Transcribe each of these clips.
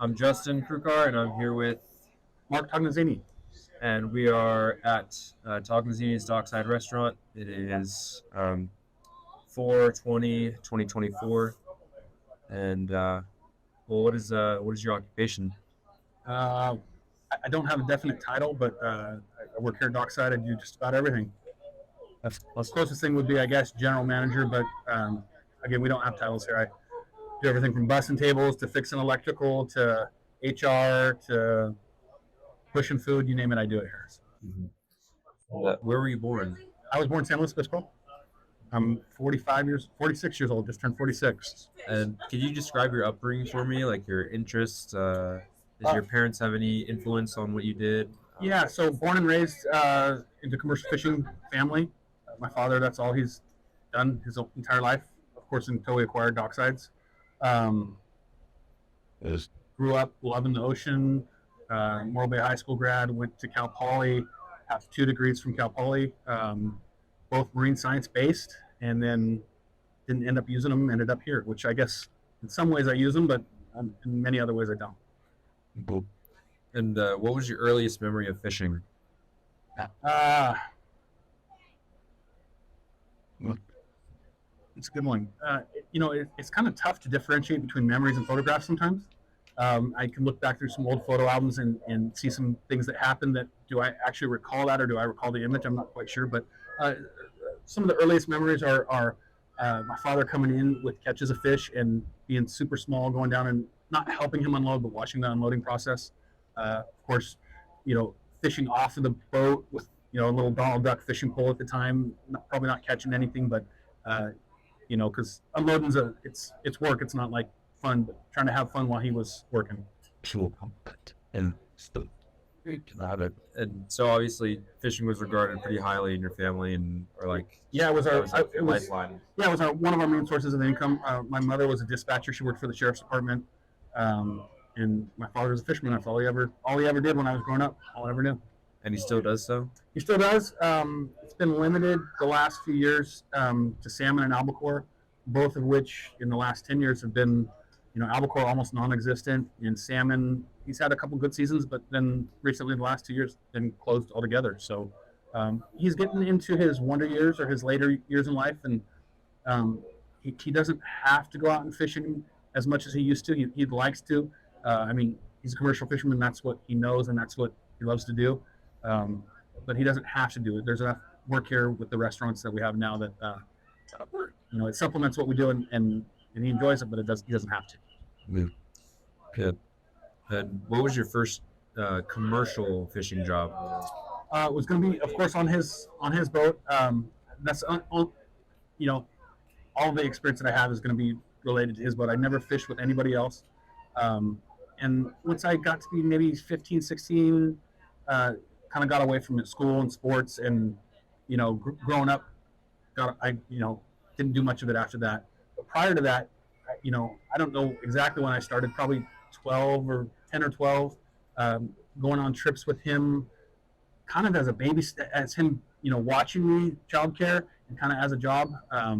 I'm Justin Krukar, and I'm here with, Mark Tognazzini. and we are at Tognazzini's Dockside Restaurant. It is 4/20/2024, and well, what is your occupation? Uh, I don't have a definite title, but I work here at Dockside. I do just about everything. The closest thing would be, I guess, general manager, but again, we don't have titles here. I do everything from bussing tables to fixing electrical to HR to pushing food. You name it, I do it here. Where were you born? I was born in San Luis Obispo. I'm 46 years old, just turned 46. And can you describe your upbringing for me, like your interests? Did your parents have any influence on what you did? Yeah, so born and raised into commercial fishing family. My father, that's all he's done his entire life, of course, until we acquired Docksides. Um, Grew up loving the ocean. Morro Bay High School grad, went to Cal Poly, have 2 degrees from Cal Poly, both marine science based, and then didn't end up using them, ended up here, which I guess in some ways I use them, but in many other ways I don't. Cool. And what was your earliest memory of fishing? Uh, it's a good one. It's kind of tough to differentiate between memories and photographs sometimes. I can look back through some old photo albums and see some things that happened that do I actually recall that or do I recall the image? I'm not quite sure. But some of the earliest memories are my father coming in with catches of fish and being super small, going down and not helping him unload, but watching the unloading process. Of course, fishing off of the boat with, a little Donald Duck fishing pole at the time, probably not catching anything, but, because unloading's it's work. It's not like fun, but trying to have fun while he was working. And and so obviously fishing was regarded pretty highly in your family, Yeah, it was lifeline. Yeah, it was one of our main sources of income. My mother was a dispatcher. She worked for the sheriff's department, and my father was a fisherman. That's all he ever did when I was growing up. All I ever knew. And he still does so. He still does. It's been limited the last few years to salmon and albacore, both of which in the last 10 years have been, albacore almost non-existent, and salmon, he's had a couple good seasons, but then recently the last 2 years been closed altogether. So he's getting into his wonder years or his later years in life, and he doesn't have to go out and fishing as much as he used to. He likes to. He's a commercial fisherman. That's what he knows, and that's what he loves to do. But he doesn't have to do it. There's enough work here with the restaurants that we have now that it supplements what we do, and he enjoys it, but he doesn't have to. Good. And what was your first commercial fishing job? It was going to be, of course, on his boat. That's all the experience that I have is going to be related to his boat. I never fished with anybody else. And once I got to be maybe 15, 16, kind of got away from school and sports, and growing up, didn't do much of it after that. But prior to that, I don't know exactly when I started, probably 10 or 12, going on trips with him, kind of as a baby, as him, watching me, childcare, and kind of as a job. I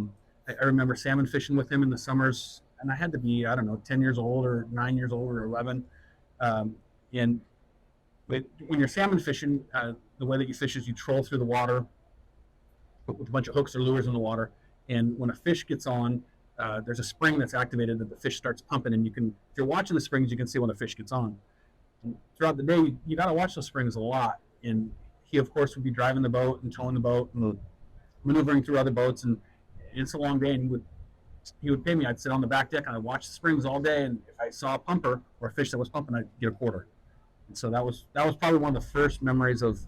remember salmon fishing with him in the summers, and I had to be, 10 years old or 9 years old or 11. And when you're salmon fishing, the way that you fish is you troll through the water with a bunch of hooks or lures in the water. And when a fish gets on, there's a spring that's activated that the fish starts pumping. And if you're watching the springs, you can see when a fish gets on. And throughout the day, you got to watch those springs a lot. And he, of course, would be driving the boat and towing the boat and maneuvering through other boats. And it's a long day. And he would pay me. I'd sit on the back deck and I'd watch the springs all day. And if I saw a pumper or a fish that was pumping, I'd get a quarter. And so that was probably one of the first memories of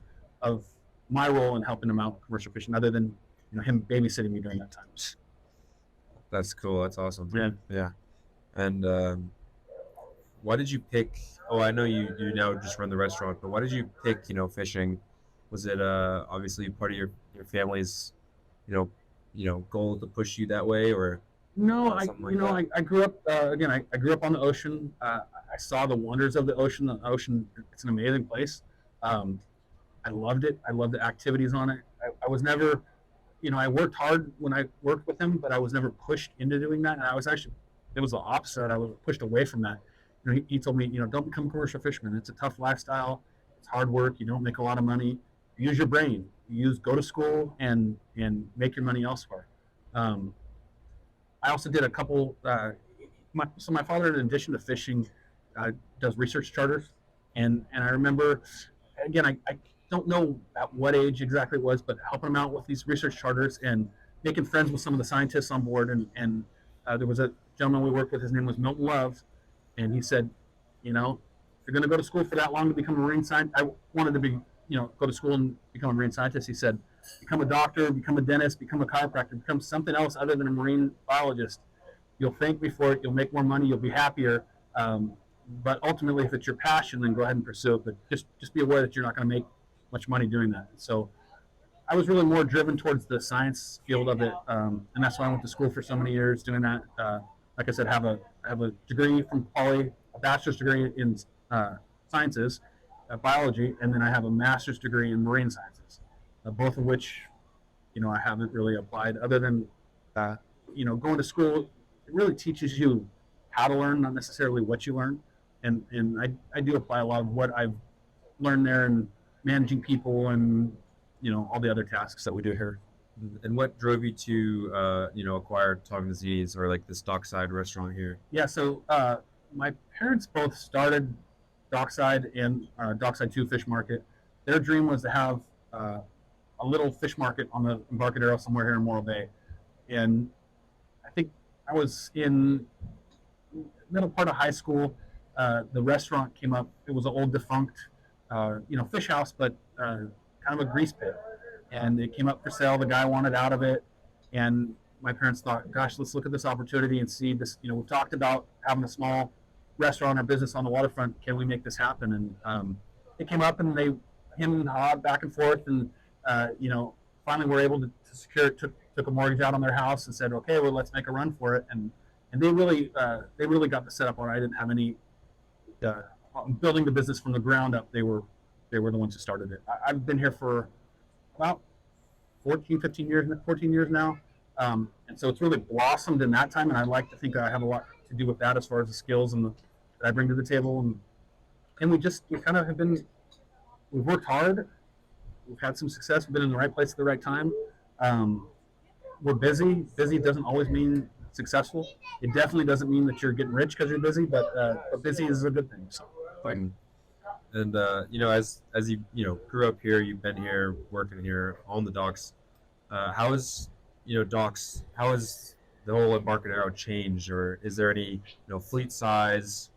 my role in helping him out commercial fishing, other than him babysitting me during that time. That's cool. That's awesome. Yeah. And why did you pick? Oh, I know you now just run the restaurant, but why did you pick fishing? Was it obviously part of your family's goal to push you that way, or? No, I grew up I grew up on the ocean. I saw the wonders of the ocean. The ocean, it's an amazing place. I loved it. I loved the activities on it. I was never, I worked hard when I worked with him, but I was never pushed into doing that. And it was the opposite. I was pushed away from that. he told me, don't become a commercial fisherman. It's a tough lifestyle. It's hard work. You don't make a lot of money. Use your brain. Go to school and make your money elsewhere. Um, I also did a couple. My father, in addition to fishing, does research charters, and I remember, again, I don't know at what age exactly it was, but helping him out with these research charters and making friends with some of the scientists on board. And there was a gentleman we worked with. His name was Milton Love, and he said, if you're going to go to school for that long to become a marine scientist, I wanted to be, go to school and become a marine scientist. He said, become a doctor, become a dentist, become a chiropractor, become something else other than a marine biologist. You'll think before it, you'll make more money, you'll be happier. But ultimately, if it's your passion, then go ahead and pursue it. But just be aware that you're not going to make much money doing that. So I was really more driven towards the science field of it, and that's why I went to school for so many years doing that. Like I said, I have a degree from Poly, a bachelor's degree in sciences, biology, and then I have a master's degree in marine sciences, both of which, I haven't really applied other than, going to school. It really teaches you how to learn, not necessarily what you learn. And I do apply a lot of what I've learned there in managing people and, all the other tasks that we do here. And what drove you to, acquire Tognazzini's or like this dockside restaurant here? Yeah, so my parents both started Dockside and Dockside 2 Fish Market. Their dream was to have a little fish market on the Embarcadero somewhere here in Morro Bay. And I think I was in middle part of high school. The restaurant came up. It was an old defunct, fish house, but kind of a grease pit. And it came up for sale. The guy wanted out of it. And my parents thought, gosh, let's look at this opportunity and see this. We've talked about having a small restaurant or business on the waterfront. Can we make this happen? And it came up, and him and Hod back and forth. And, finally were able to secure it, took a mortgage out on their house and said, okay, well, let's make a run for it. And they really got the setup on. I didn't have any building the business from the ground up. They were the ones who started it. I've been here for about 14 years now. And so it's really blossomed in that time. And I like to think I have a lot to do with that as far as the skills that I bring to the table. And we kind of we've worked hard. We've had some success. We've been in the right place at the right time. We're busy. Busy doesn't always mean successful. It definitely doesn't mean that you're getting rich because you're busy, but busy is a good thing. So. And as you grew up here, you've been here, working here on the docks. How has the whole Embarcadero changed, or is there any fleet size,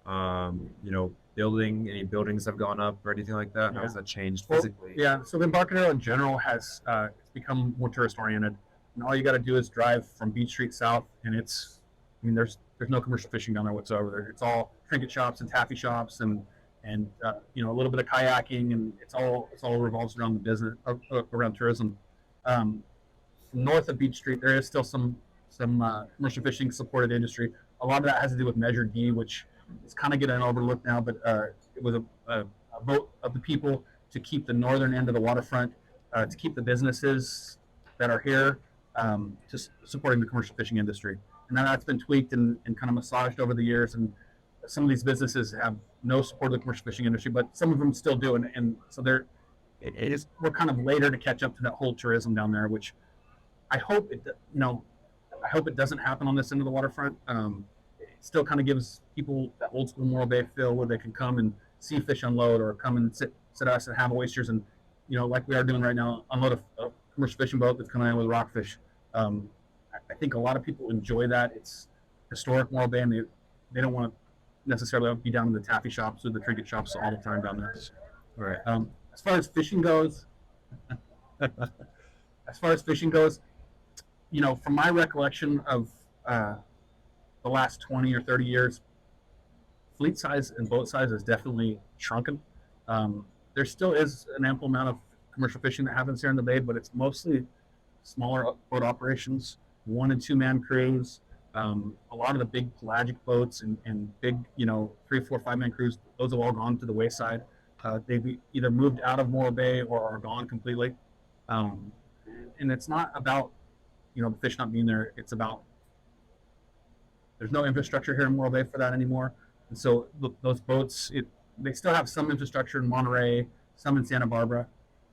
any buildings have gone up or anything like that? How has that changed physically? So the Embarcadero in general has become more tourist oriented, and all you got to do is drive from Beach Street south, and there's no commercial fishing down there whatsoever. It's all trinket shops and taffy shops and a little bit of kayaking, and it's all revolves around the business, around tourism. North of Beach Street, there is still some commercial fishing supported industry. A lot of that has to do with Measure D, which is kind of getting overlooked now, but it was a vote of the people to keep the northern end of the waterfront, to keep the businesses that are here, just supporting the commercial fishing industry. And then that's been tweaked and kind of massaged over the years. And some of these businesses have no support of the commercial fishing industry, but some of them still do. And so we're kind of later to catch up to that whole tourism down there, which I hope it doesn't happen on this end of the waterfront. It still kind of gives people that old school Morro Bay feel where they can come and see fish unload, or come and sit us and have oysters, and like we are doing right now, unload a commercial fishing boat that's coming in with rockfish. I think a lot of people enjoy that. It's historic Morro Bay, and they don't want to necessarily be down in the taffy shops or the trinket shops all the time down there. Right. As far as fishing goes, from my recollection of the last 20 or 30 years, fleet size and boat size has definitely shrunken. There still is an ample amount of commercial fishing that happens here in the bay, but it's mostly smaller boat operations, 1 and 2 man crews. A lot of the big pelagic boats and big, 3, 4, 5 man crews, those have all gone to the wayside. They've either moved out of Morro Bay or are gone completely. And it's not about, the fish not being there. It's about, there's no infrastructure here in Morro Bay for that anymore. And so those boats, they still have some infrastructure in Monterey, some in Santa Barbara.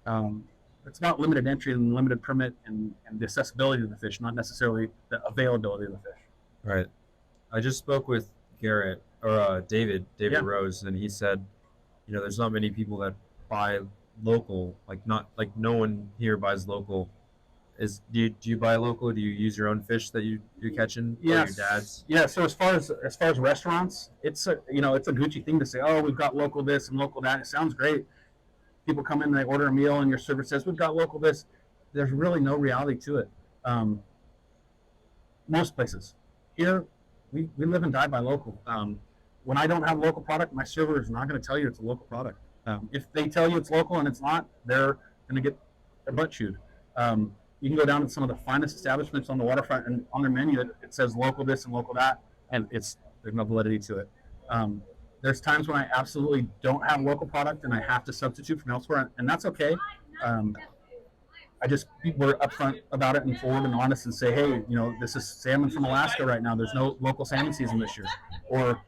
Um, it's about limited entry and limited permit and the accessibility of the fish, not necessarily the availability of the fish. Right. I just spoke with Garrett or David Yeah. Rose, and he said, there's not many people that buy local. Like not like no one here buys local. Do you buy local? Do you use your own fish that you're catching or your Yes. dad's? Yeah. So as far as restaurants, it's a Gucci thing to say, oh, we've got local this and local that. It sounds great. People come in, they order a meal, and your server says, we've got local this. There's really no reality to it. Um, Most places here, we live and die by local. When I don't have local product, my server is not going to tell you it's a local product. If they tell you it's local and it's not, they're going to get their butt chewed. You can go down to some of the finest establishments on the waterfront, and on their menu it says local this and local that, and there's no validity to it. There's times when I absolutely don't have local product and I have to substitute from elsewhere, and that's okay. I just we're upfront about it and forward and honest and say, hey, this is salmon from Alaska right now. There's no local salmon season this year, or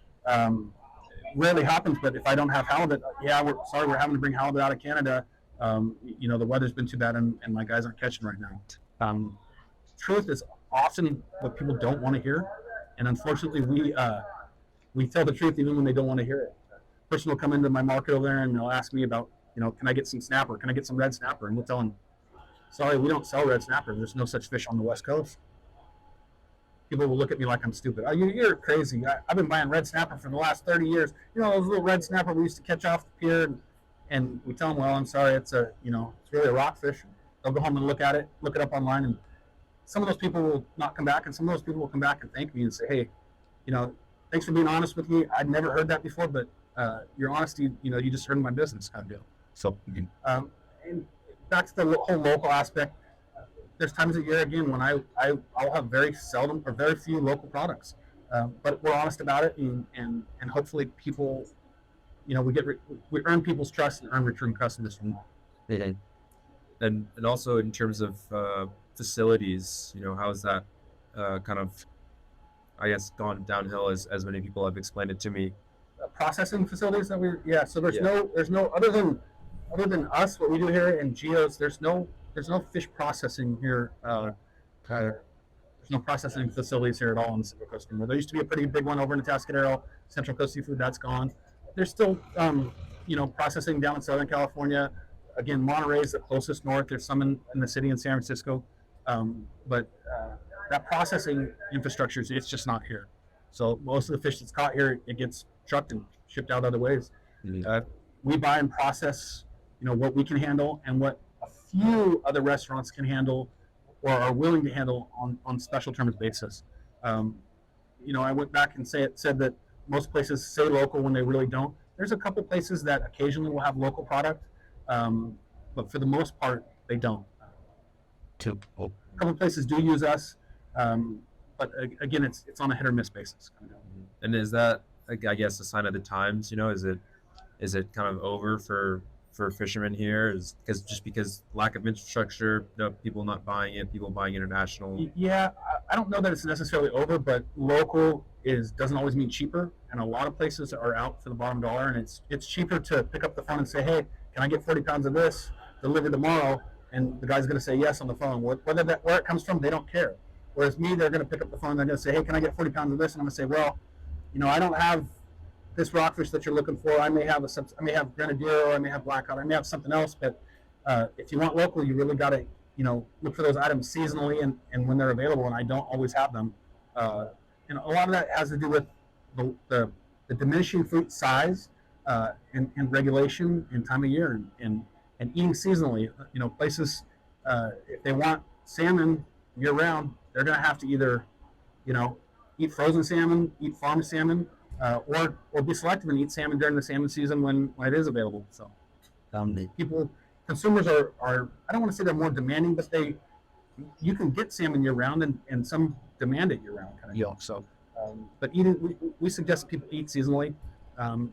rarely happens. But if I don't have halibut, yeah, we're sorry, we're having to bring halibut out of Canada. The weather's been too bad, and my guys aren't catching right now. Truth is often what people don't want to hear, and unfortunately, we tell the truth even when they don't want to hear it. A person will come into my market over there and they'll ask me about, can I get some snapper? Can I get some red snapper? And we'll tell them, sorry, we don't sell red snapper. There's no such fish on the West Coast. People will look at me like I'm stupid. Oh, you're crazy. I've been buying red snapper for the last 30 years. Those little red snapper we used to catch off the pier, and we tell them, well, I'm sorry, it's really a rockfish. They'll go home and look it up online, and some of those people will not come back, and some of those people will come back and thank me and say, hey, thanks for being honest with me. I'd never heard that before, but your honesty, you just earned my business kind of deal. So, and back to the whole local aspect. There's times of year again when I'll have very seldom or very few local products, but we're honest about it, and hopefully people, we earn people's trust and earn return customers from that. And also in terms of facilities, how's that kind of, I guess, gone downhill as many people have explained it to me. Processing facilities that so there's no other than us, what we do here in Geos, there's no fish processing here. There's no processing facilities here at all in the Central Coast anymore. There used to be a pretty big one over in the Atascadero, Central Coast Seafood. That's gone. There's still processing down in Southern California. Again, Monterey is the closest north. There's some in the city in San Francisco, but that processing infrastructure, it's just not here. So most of the fish that's caught here, it gets trucked and shipped out other ways. Mm-hmm. We buy and process, what we can handle and what a few other restaurants can handle or are willing to handle on special terms basis. I went back and said that most places say local when they really don't. There's a couple places that occasionally will have local product, but for the most part, they don't. A couple places do use us, but again, it's on a hit or miss basis. And is that, I guess, a sign of the times? Is it kind of over for fishermen here? Because lack of infrastructure, people not buying it, people buying international. Yeah, I don't know that it's necessarily over, but local doesn't always mean cheaper, and a lot of places are out for the bottom dollar, and it's cheaper to pick up the phone and say, hey, can I get 40 pounds of this delivered tomorrow? And the guy's going to say yes on the phone. Where it comes from, they don't care. Whereas me, they're going to pick up the phone and they're going to say, hey, can I get 40 pounds of this? And I'm going to say, well, I don't have this rockfish that you're looking for. I may have grenadero, or I may have blackout, I may have something else. But if you want local, you really got to, look for those items seasonally and when they're available. And I don't always have them. And a lot of that has to do with the diminishing fruit size and regulation and time of year and eating seasonally. Places, if they want salmon year round, they're going to have to either, eat frozen salmon, eat farm salmon, or be selective and eat salmon during the salmon season when it is available. So consumers are I don't want to say they're more demanding, but you can get salmon year round and some demand it year round kind of deal. So, but we suggest people eat seasonally.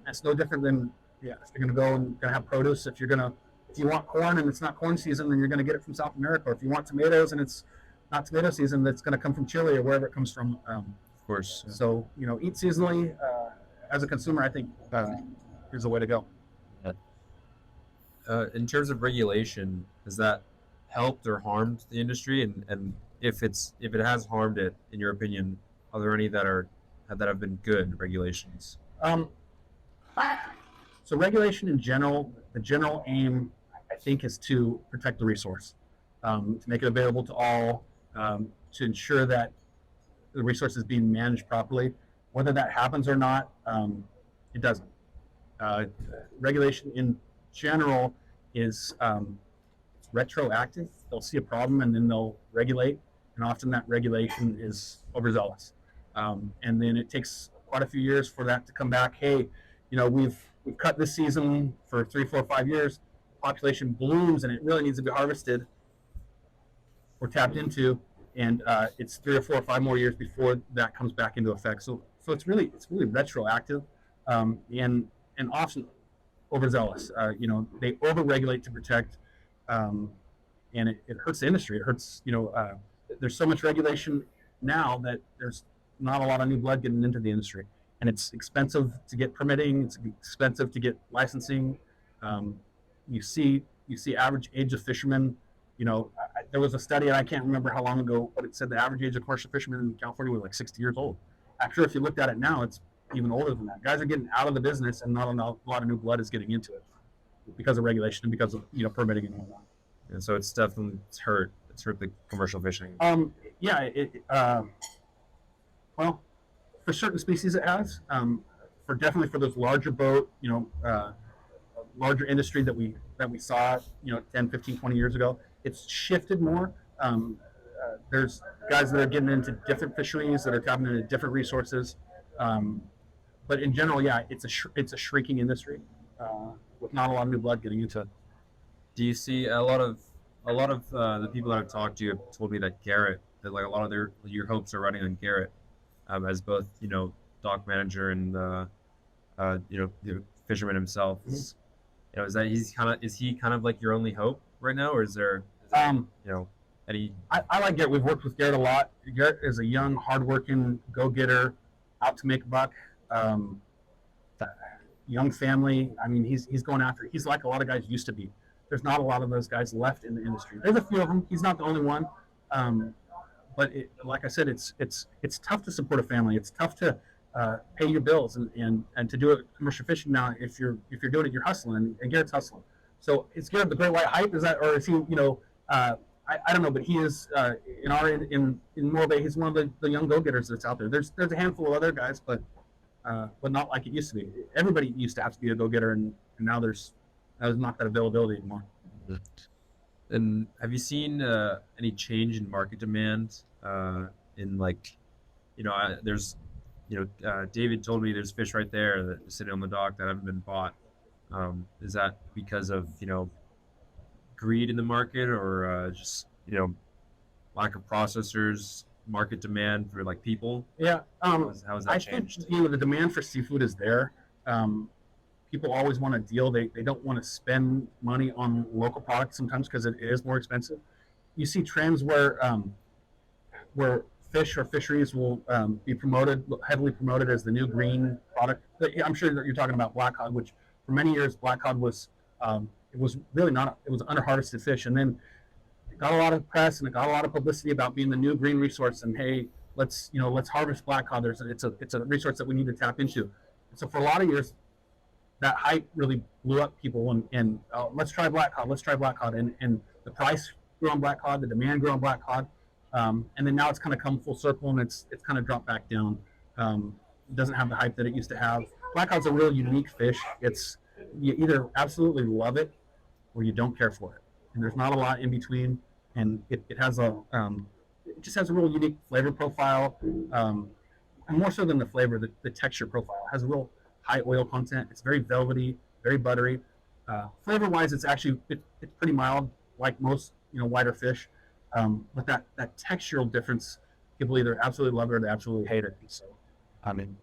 It's no different than if you're going to go and going to have produce. If you want corn and it's not corn season, then you're going to get it from South America. Or if you want tomatoes and it's not tomato season, that's going to come from Chile or wherever it comes from. Of course. Yeah. So eat seasonally. as a consumer, I think here's the way to go. In terms of regulation, has that helped or harmed the industry? And if it has harmed it, in your opinion, are there any that have been good regulations? Um, so regulation in general, the general aim, I think, is to protect the resource, to make it available to all, to ensure that the resource is being managed properly. Whether that happens or not, it doesn't. Uh, Regulation in general is retroactive. They'll see a problem and then they'll regulate, and often that regulation is overzealous. And then it takes quite a few years for that to come back. Hey, we've cut this season for 3, 4, 5 years. Population blooms and it really needs to be harvested or tapped into, and it's 3 or 4 or 5 more years before that comes back into effect. So it's really retroactive, and often overzealous. They overregulate to protect, and it hurts the industry. It hurts. There's so much regulation now that there's not a lot of new blood getting into the industry, and it's expensive to get permitting. It's expensive to get licensing. You see average age of fishermen. There was a study, and I can't remember how long ago, but it said the average age of commercial fishermen in California was like 60 years old. Actually, if you looked at it now, it's even older than that. Guys are getting out of the business, and not a lot of new blood is getting into it because of regulation and because of permitting and whatnot. And so it's definitely hurt the commercial fishing. Yeah. Well, for certain species it has. Definitely for those larger boat, larger industry that we saw, 10, 15, 20 years ago, it's shifted more. There's guys that are getting into different fisheries that are tapping into different resources. But in general, yeah, it's a shrinking industry with not a lot of new blood getting into it. Do you see a lot of the people that I've talked to have told me that like a lot of your hopes are running on Garrett, as both dock manager and the fisherman himself. Mm-hmm. Is he kind of like your only hope right now, or is there any? I like Garrett. We've worked with Garrett a lot. Garrett is a young, hardworking go-getter, out to make a buck. Young family. I mean, he's going after it. He's like a lot of guys used to be. There's not a lot of those guys left in the industry. There's a few of them. He's not the only one. But like I said, it's tough to support a family. It's tough to pay your bills and to do it commercial fishing now. If you're doing it, you're hustling, and Garrett's hustling. So is Garrett the great white hype? Is that, or is he? I don't know, but he is in Morro Bay. He's one of the young go-getters that's out there. There's a handful of other guys, but not like it used to be. Everybody used to have to be a go-getter, and now there's not that availability anymore. And have you seen any change in market demand in there's David told me there's fish right there that are sitting on the dock that haven't been bought. Is that because of greed in the market, or just lack of processors, market demand for like people? Yeah. How has that changed? I think the demand for seafood is there. People always want a deal. They don't want to spend money on local products sometimes because it is more expensive. You see trends where fish or fisheries will be heavily promoted as the new green product. I'm sure that you're talking about black cod, which for many years black cod was it was really not. It was under harvested fish, and then it got a lot of press and it got a lot of publicity about being the new green resource. And hey, let's harvest black cod. It's a resource that we need to tap into. And so for a lot of years, that hype really blew up people, and let's try black cod. Let's try black cod, and the price grew on black cod, the demand grew on black cod, and then now it's kind of come full circle, and it's kind of dropped back down. It doesn't have the hype that it used to have. Black cod's a real unique fish. You either absolutely love it or you don't care for it, and there's not a lot in between. And it just has a real unique flavor profile, and more so than the flavor, the texture profile. It has a real high oil content. It's very velvety, very buttery. Flavor-wise, it's pretty mild, like most whiter fish. But that textural difference, people either absolutely love it or they absolutely hate it. So, I mean,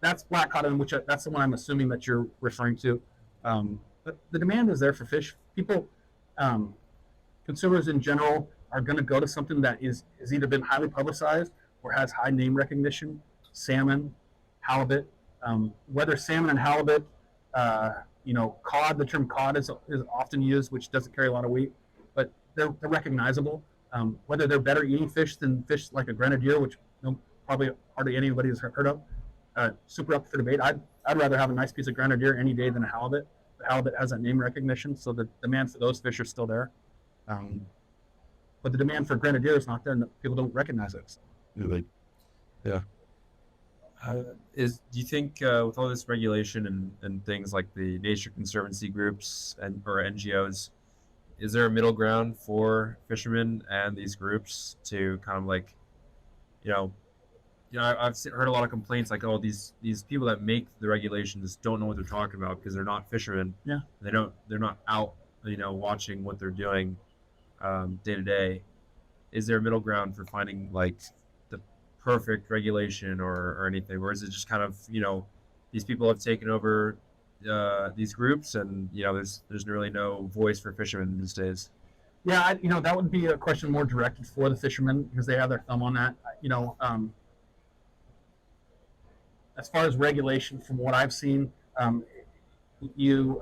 that's black cod, that's the one I'm assuming that you're referring to. But the demand is there for fish. People, consumers in general, are going to go to something that has either been highly publicized or has high name recognition. Salmon, halibut, Whether salmon and halibut, cod, the term cod is often used, which doesn't carry a lot of weight, but they're recognizable. Whether they're better eating fish than fish like a grenadier, which probably hardly anybody has heard of, super up for debate. I'd rather have a nice piece of grenadier any day than a halibut. The halibut has that name recognition, so the demand for those fish are still there. Um, but the demand for grenadier is not there, and people don't recognize it. Yeah. Do you think with all this regulation and things like the nature conservancy groups and or NGOs, is there a middle ground for fishermen and these groups to kind of like, you know, heard a lot of complaints like, oh, these people that make the regulations don't know what they're talking about because they're not fishermen. Yeah. They're not out, watching what they're doing day to day. Is there a middle ground for finding like the perfect regulation or anything, or is it just kind of these people have taken over these groups and there's really no voice for fishermen these days? Yeah, that would be a question more directed for the fishermen because they have their thumb on that. As far as regulation, from what I've seen, you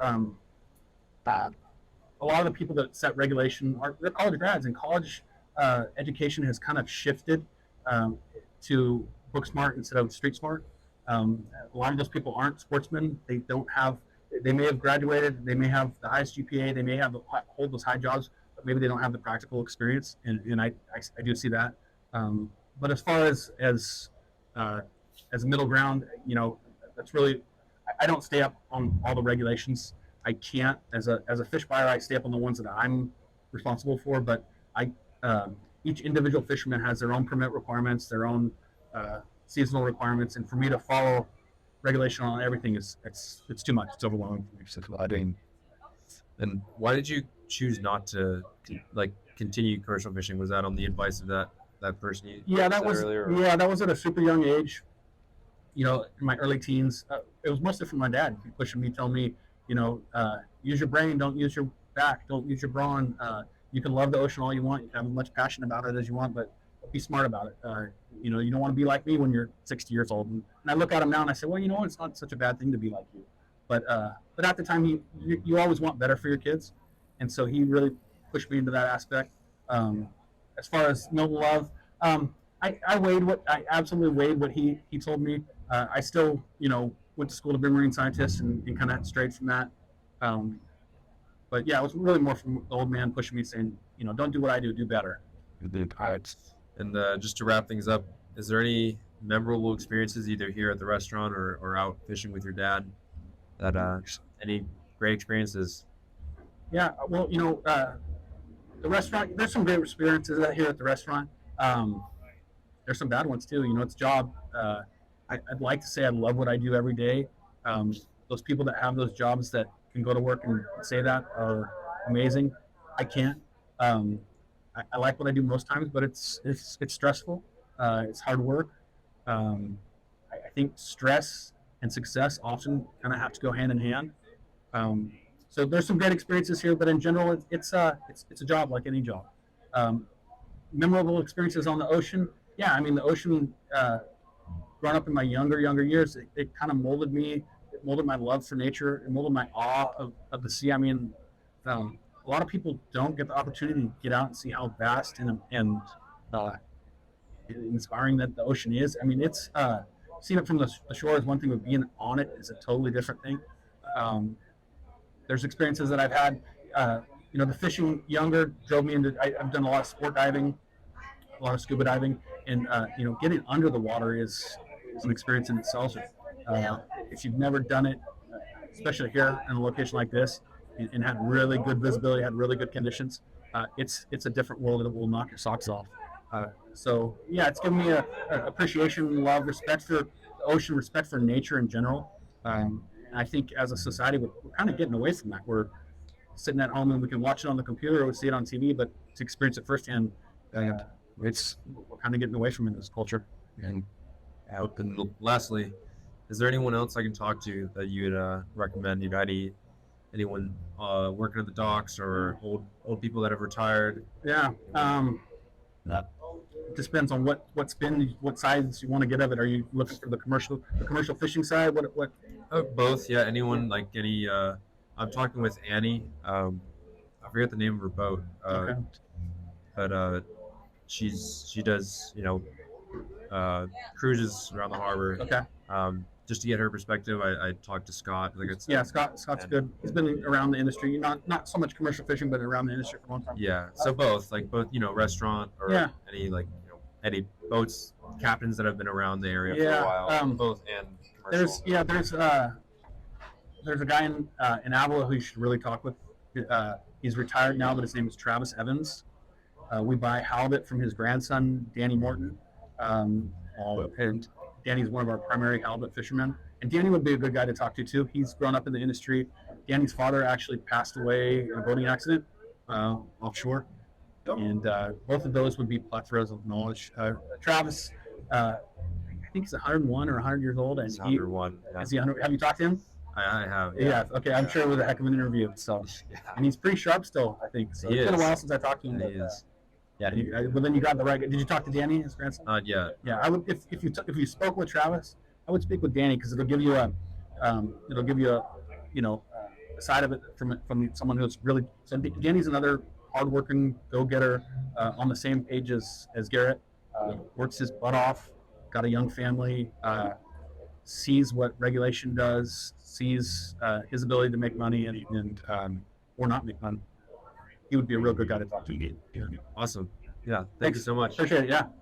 a lot of the people that set regulation they're college grads, and college education has kind of shifted to book smart instead of street smart. A lot of those people aren't sportsmen. They don't have. They may have graduated. They may have the highest GPA. They may hold those high jobs, but maybe they don't have the practical experience. And I do see that. But as far as a middle ground, that's really. I don't stay up on all the regulations. I can't. As a fish buyer, I stay up on the ones that I'm responsible for. But each individual fisherman has their own permit requirements, their own seasonal requirements, and for me to follow regulation on everything it's too much. It's overwhelming for me. And why did you choose not to continue commercial fishing? Was that on the advice of that person you that said was earlier? that was at a super young age. In my early teens. It was mostly from my dad pushing me, telling me, use your brain, don't use your back, don't use your brawn. You can love the ocean all you want, you can have as much passion about it as you want, but be smart about it. You don't want to be like me when you're 60 years old. And I look at him now and I say, well, it's not such a bad thing to be like you. But at the time, you always want better for your kids, and so he really pushed me into that aspect. As far as no love, I absolutely weighed what he told me. I still, went to school to be a marine scientist and kind of strayed from that. But yeah, it was really more from the old man pushing me, saying, don't do what I do, do better. And just to wrap things up, is there any memorable experiences either here at the restaurant or out fishing with your dad? Any great experiences? Yeah, well, the restaurant, there's some great experiences out here at the restaurant. There's some bad ones too. It's a job. I'd like to say I love what I do every day. Those people that have those jobs that can go to work and say that are amazing. I can't. I like what I do most times, but it's stressful. It's hard work. I think stress and success often kind of have to go hand in hand. So there's some great experiences here, but in general, it's a job like any job. Memorable experiences on the ocean. Yeah, I mean the ocean. Growing up in my younger years, it kind of molded me. It molded my love for nature. It molded my awe of the sea. I mean, a lot of people don't get the opportunity to get out and see how vast and inspiring that the ocean is. I mean, it's seeing it from the shore is one thing, but being on it is a totally different thing. There's experiences that I've had. The fishing younger drove me into. I've done a lot of sport diving, a lot of scuba diving, and getting under the water is an experience in itself. If you've never done it, especially here in a location like this, and had really good visibility, had really good conditions, it's a different world that will knock your socks off. So yeah, it's given me a appreciation, love, respect for the ocean, respect for nature in general. And I think as a society, we're kind of getting away from that. We're sitting at home and we can watch it on the computer or we see it on TV, but to experience it firsthand, we're kind of getting away from it in this culture. And lastly, is there anyone else I can talk to that you would recommend? Anyone working at the docks or old people that have retired? Yeah. just depends on what spin, what size you want to get of it. Are you looking for the commercial fishing side? What? Both, yeah. Anyone like any? I'm talking with Annie. I forget the name of her boat, Okay. but she does cruises around the harbor. Okay. Just to get her perspective, I talked to Scott. Like it's Yeah, Scott's and good. He's been around the industry, not so much commercial fishing, but around the industry for a long time. yeah. So both, like both, restaurant or Yeah. any any boats captains that have been around the area for Yeah, a while. Both and commercial. There's a guy in Avila who you should really talk with. He's retired now, but his name is Travis Evans. We buy halibut from his grandson, Danny Morton. And Danny's one of our primary halibut fishermen. And Danny would be a good guy to talk to, too. He's grown up in the industry. Danny's father actually passed away in a boating accident offshore. And both of those would be plethoras of knowledge. Travis, I think he's 101 or 100 years old. And He's 101. Yeah. is he 100, have you talked to him? I have. Yeah. Okay. I'm sure it was a heck of an interview. So, Yeah. and he's pretty sharp still, I think. So He it's been a is. while since I talked to him. He But, is. but then you got the right. Did you talk to Danny, his grandson? Not yet. Yeah. I would if you spoke with Travis, I would speak with Danny because it'll give you a a side of it from someone who's really. So Danny's another hardworking go-getter on the same page as Garrett. Works his butt off. Got a young family. Sees what regulation does. Sees his ability to make money and or not make money. He would be a real good guy to talk to. Awesome. Yeah. Thank you Thanks. so much. Appreciate it. Yeah.